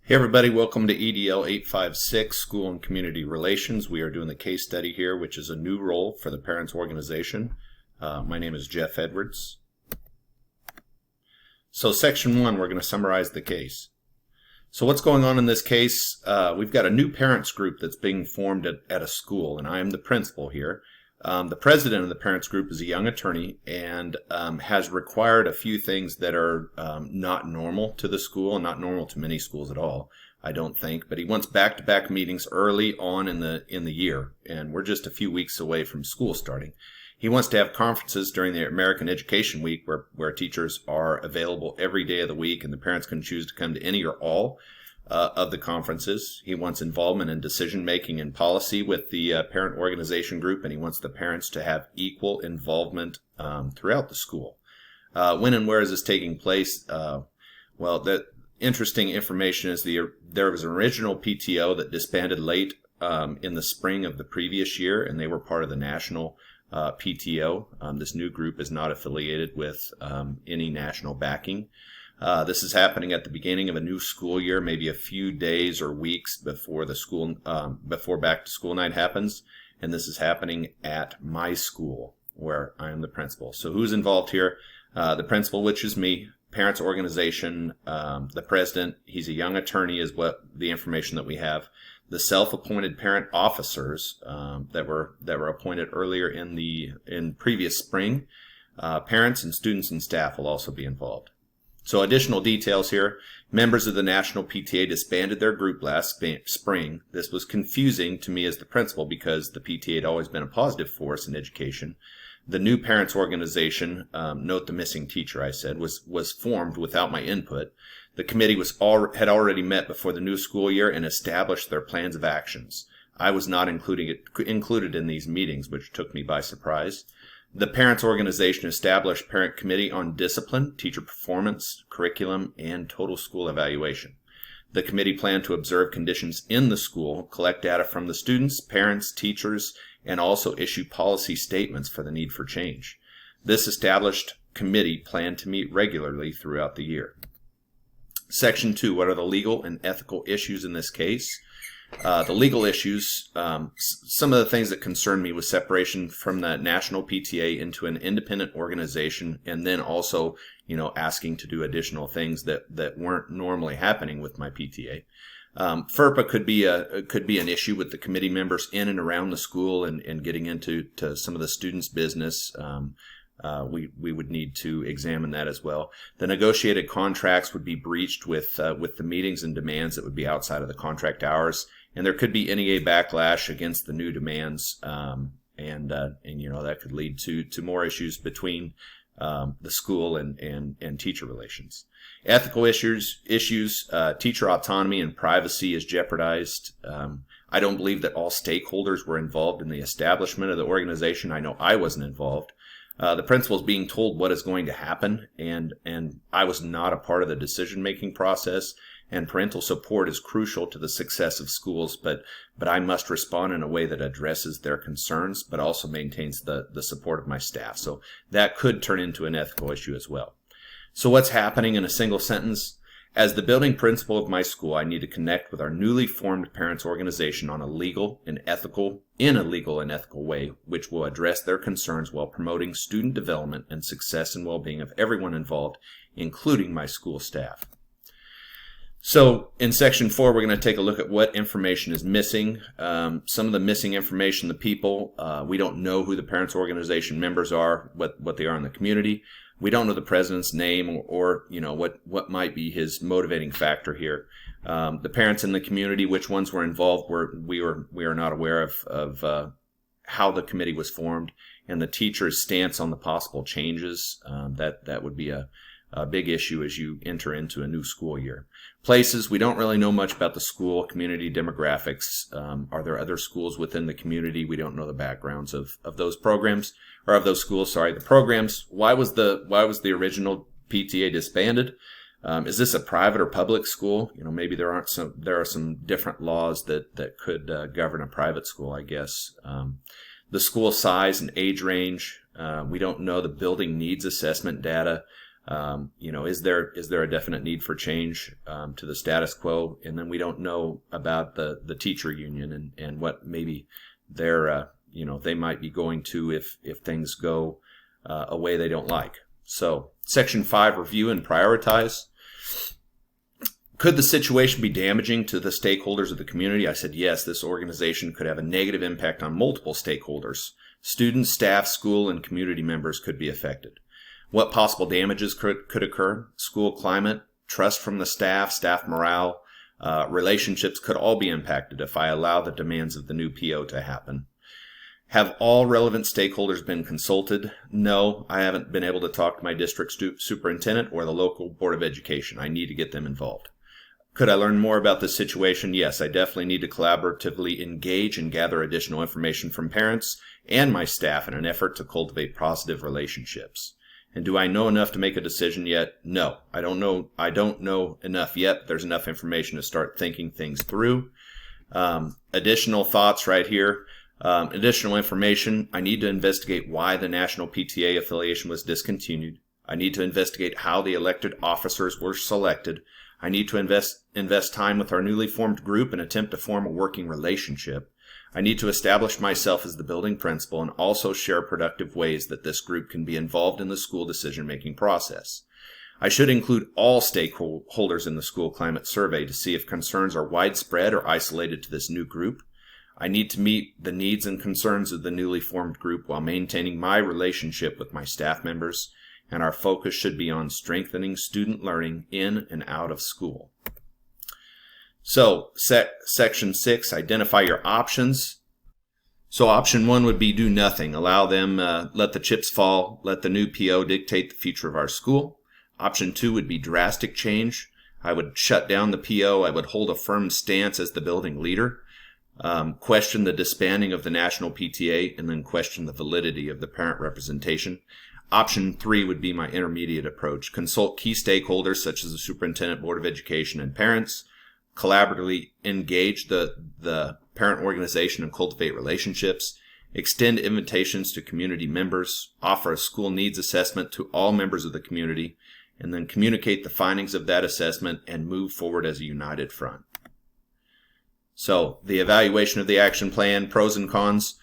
Hey everybody, welcome to EDL 856, School and Community Relations. We are doing the case study here, which is a new role for the parents organization. My name is Jeff Edwards. So section 1, we're going to summarize the case. So what's going on in this case? We've got a new parents group that's being formed at a school, and I am the principal here. The president of the parents group is a young attorney and has required a few things that are not normal to the school and not normal to many schools at all, I don't think. But he wants back-to-back meetings early on in the year, and we're just a few weeks away from school starting. He wants to have conferences during the American Education Week where teachers are available every day of the week and the parents can choose to come to any or all of the conferences. He wants involvement in decision-making and policy with the parent organization group, and he wants the parents to have equal involvement throughout the school. When and where is this taking place? Well, the interesting information is there was an original PTO that disbanded late in the spring of the previous year, and they were part of the national PTO. This new group is not affiliated with any national backing. This is happening at the beginning of a new school year, maybe a few days or weeks before before back to school night happens. And this is happening at my school where I am the principal. So who's involved here? The principal, which is me, parents organization, the president. He's a young attorney is what the information that we have. The self-appointed parent officers that were appointed earlier in previous spring. Parents and students and staff will also be involved. So additional details here. Members of the National PTA disbanded their group last spring. This was confusing to me as the principal because the PTA had always been a positive force in education. The new parents organization, note the missing teacher I said, was formed without my input. The committee had already met before the new school year and established their plans of actions. I was not included in these meetings, which took me by surprise. The parents organization established parent committee on discipline, teacher performance, curriculum, and total school evaluation. The committee planned to observe conditions in the school, collect data from the students, parents, teachers, and also issue policy statements for the need for change. This established committee planned to meet regularly throughout the year. Section 2, what are the legal and ethical issues in this case? The legal issues, some of the things that concern me was separation from the national PTA into an independent organization, and then also, asking to do additional things that weren't normally happening with my PTA. FERPA could be an issue with the committee members in and around the school and getting into some of the students' business. We would need to examine that as well. The negotiated contracts would be breached with the meetings and demands that would be outside of the contract hours, and there could be NEA backlash against the new demands, and that could lead to more issues between the school and teacher relations. Ethical issues, teacher autonomy and privacy is jeopardized. I don't believe that all stakeholders were involved in the establishment of the organization. I know I wasn't involved. The principal is being told what is going to happen, and I was not a part of the decision-making process, and parental support is crucial to the success of schools, but I must respond in a way that addresses their concerns, but also maintains the support of my staff. So that could turn into an ethical issue as well. So what's happening in a single sentence? As the building principal of my school, I need to connect with our newly formed parents organization in a legal and ethical way, which will address their concerns while promoting student development and success and well-being of everyone involved, including my school staff. So in section 4, we're going to take a look at what information is missing. Some of the missing information, the people, we don't know who the parents organization members are, what they are in the community. We don't know the president's name or what might be his motivating factor here. The parents in the community, which ones were involved, we are not aware of how the committee was formed, and the teacher's stance on the possible changes. That would be a big issue as you enter into a new school year. Places, we don't really know much about the school, community demographics. Are there other schools within the community? We don't know the backgrounds of those programs, or of those schools, sorry. The programs, why was the original PTA disbanded? Is this a private or public school? Maybe there are some different laws that could govern a private school, I guess. The school size and age range, we don't know the building needs assessment data. Is there a definite need for change to the status quo? And then we don't know about the teacher union and what maybe they're they might be going to if things go a way they don't like. So Section 5, review and prioritize. Could the situation be damaging to the stakeholders of the community? I said yes, this organization could have a negative impact on multiple stakeholders. Students, staff, school, and community members could be affected. What possible damages could occur? School climate, trust from the staff morale, relationships could all be impacted if I allow the demands of the new PO to happen. Have all relevant stakeholders been consulted? No, I haven't been able to talk to my district superintendent or the local board of education. I need to get them involved. Could I learn more about this situation? Yes, I definitely need to collaboratively engage and gather additional information from parents and my staff in an effort to cultivate positive relationships. And do I know enough to make a decision yet? No, I don't know enough yet, but there's enough information to start thinking things through. Additional thoughts right here. Additional information. I need to investigate why the national PTA affiliation was discontinued. I need to investigate how the elected officers were selected. I need to invest time with our newly formed group and attempt to form a working relationship. I need to establish myself as the building principal and also share productive ways that this group can be involved in the school decision-making process. I should include all stakeholders in the school climate survey to see if concerns are widespread or isolated to this new group. I need to meet the needs and concerns of the newly formed group while maintaining my relationship with my staff members, and our focus should be on strengthening student learning in and out of school. So, Section 6, identify your options. So option 1 would be do nothing. Allow them, let the chips fall, let the new PO dictate the future of our school. Option 2 would be drastic change. I would shut down the PO. I would hold a firm stance as the building leader. Question the disbanding of the national PTA, and then question the validity of the parent representation. Option 3 would be my intermediate approach. Consult key stakeholders such as the superintendent, board of education, and parents. Collaboratively engage the parent organization and cultivate relationships. Extend invitations to community members. Offer a school needs assessment to all members of the community. And then communicate the findings of that assessment and move forward as a united front. So the evaluation of the action plan, pros and cons.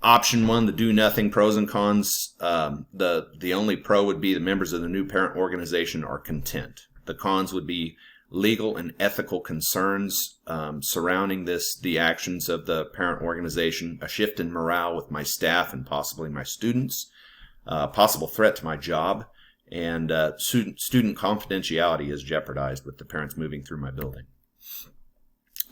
Option 1, the do nothing, pros and cons. The only pro would be the members of the new parent organization are content. The cons would be legal and ethical concerns surrounding the actions of the parent organization, a shift in morale with my staff and possibly my students, possible threat to my job, and student confidentiality is jeopardized with the parents moving through my building.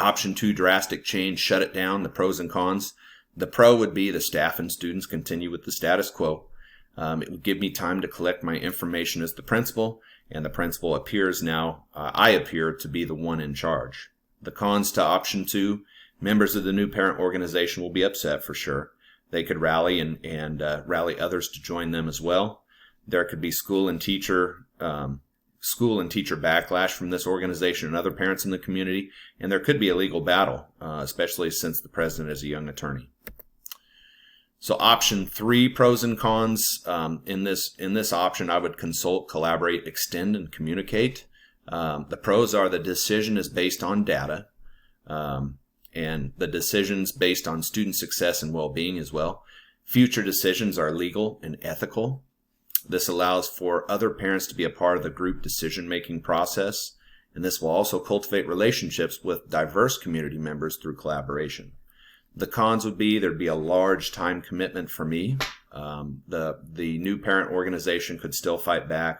Option 2, drastic change, shut it down, the pros and cons. The pro would be the staff and students continue with the status quo. It would give me time to collect my information as the principal, and the principal appears now, I appear to be the one in charge. The cons to option 2, members of the new parent organization will be upset for sure. They could rally and rally others to join them as well. There could be school and teacher backlash from this organization and other parents in the community, and there could be a legal battle, especially since the president is a young attorney. So option 3, pros and cons. In this option, I would consult, collaborate, extend, and communicate. The pros are the decision is based on data, and the decisions based on student success and well-being as well. Future decisions are legal and ethical. This allows for other parents to be a part of the group decision-making process, and this will also cultivate relationships with diverse community members through collaboration. The cons would be there'd be a large time commitment for me. The new parent organization could still fight back,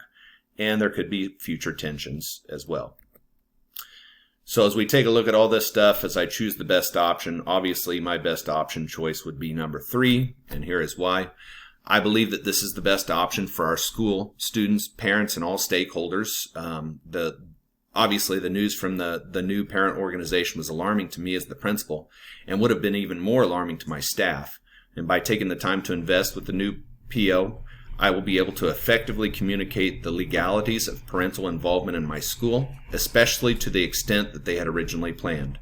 and there could be future tensions as well. So as we take a look at all this stuff, as I choose the best option, obviously my best option choice would be number 3, and here is why. I believe that this is the best option for our school, students, parents, and all stakeholders. Obviously, the news from the new parent organization was alarming to me as the principal and would have been even more alarming to my staff. And by taking the time to invest with the new PO, I will be able to effectively communicate the legalities of parental involvement in my school, especially to the extent that they had originally planned.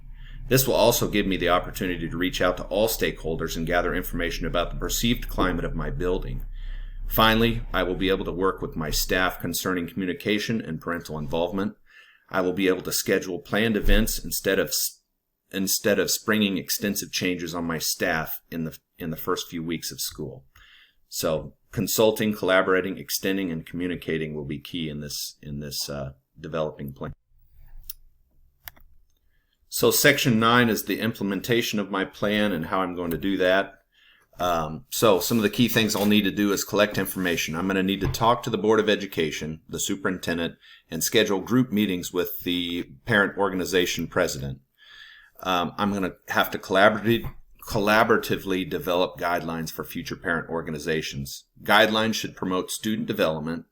This will also give me the opportunity to reach out to all stakeholders and gather information about the perceived climate of my building. Finally, I will be able to work with my staff concerning communication and parental involvement. I will be able to schedule planned events instead of springing extensive changes on my staff in the first few weeks of school. So consulting, collaborating, extending, and communicating will be key in this developing plan. So section 9 is the implementation of my plan and how I'm going to do that. So some of the key things I'll need to do is collect information. I'm going to need to talk to the Board of Education, the superintendent, and schedule group meetings with the parent organization president. I'm going to have to collaboratively develop guidelines for future parent organizations. Guidelines should promote student development.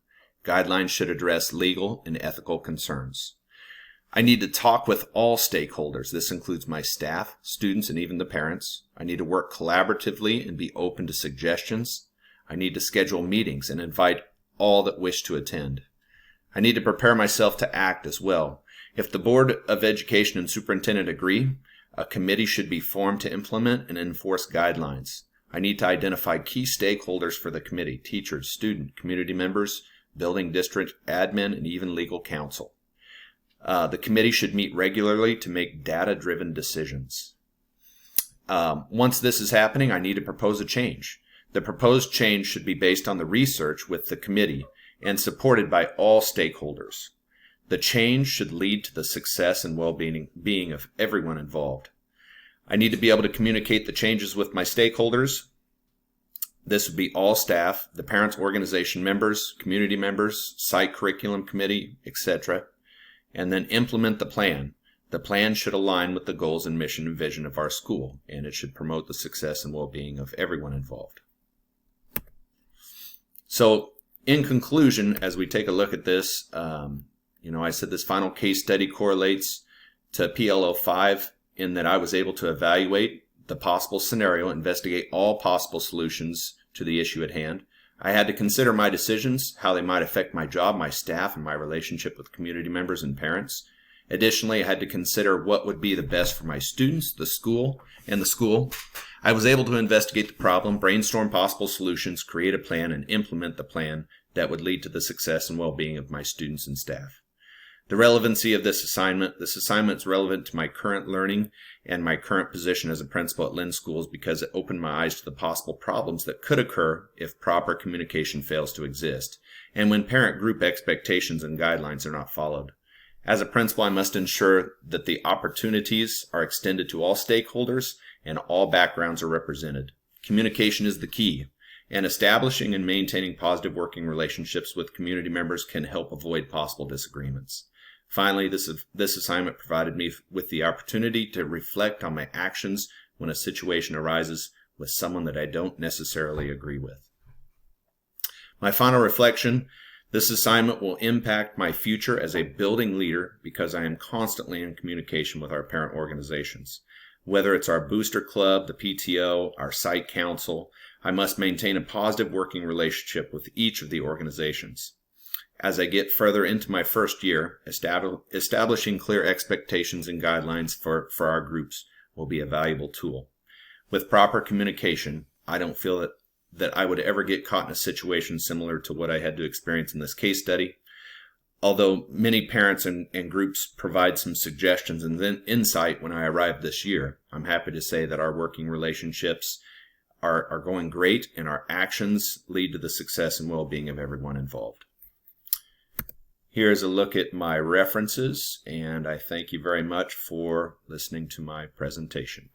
Guidelines should address legal and ethical concerns. I need to talk with all stakeholders. This includes my staff, students, and even the parents. I need to work collaboratively and be open to suggestions. I need to schedule meetings and invite all that wish to attend. I need to prepare myself to act as well. If the Board of Education and Superintendent agree, a committee should be formed to implement and enforce guidelines. I need to identify key stakeholders for the committee: teachers, student, community members, building district, admin, and even legal counsel. The committee should meet regularly to make data-driven decisions. Once this is happening, I need to propose a change. The proposed change should be based on the research with the committee and supported by all stakeholders. The change should lead to the success and well-being of everyone involved. I need to be able to communicate the changes with my stakeholders. This would be all staff, the parents' organization members, community members, site curriculum committee, etc., and then implement the plan. The plan should align with the goals and mission and vision of our school, and it should promote the success and well-being of everyone involved. So, in conclusion, as we take a look at this, I said this final case study correlates to PLO 5 in that I was able to evaluate the possible scenario, investigate all possible solutions to the issue at hand. I had to consider my decisions, how they might affect my job, my staff, and my relationship with community members and parents. Additionally, I had to consider what would be the best for my students, the school. I was able to investigate the problem, brainstorm possible solutions, create a plan, and implement the plan that would lead to the success and well-being of my students and staff. The relevancy of this assignment is relevant to my current learning and my current position as a principal at Lynn Schools because it opened my eyes to the possible problems that could occur if proper communication fails to exist, and when parent group expectations and guidelines are not followed. As a principal, I must ensure that the opportunities are extended to all stakeholders and all backgrounds are represented. Communication is the key, and establishing and maintaining positive working relationships with community members can help avoid possible disagreements. Finally, this assignment provided me with the opportunity to reflect on my actions when a situation arises with someone that I don't necessarily agree with. My final reflection: this assignment will impact my future as a building leader because I am constantly in communication with our parent organizations. Whether it's our booster club, the PTO, our site council, I must maintain a positive working relationship with each of the organizations. As I get further into my first year, establishing clear expectations and guidelines for our groups will be a valuable tool. With proper communication, I don't feel that I would ever get caught in a situation similar to what I had to experience in this case study. Although many parents and groups provide some suggestions and then insight when I arrived this year, I'm happy to say that our working relationships are going great and our actions lead to the success and well-being of everyone involved. Here's a look at my references, and I thank you very much for listening to my presentation.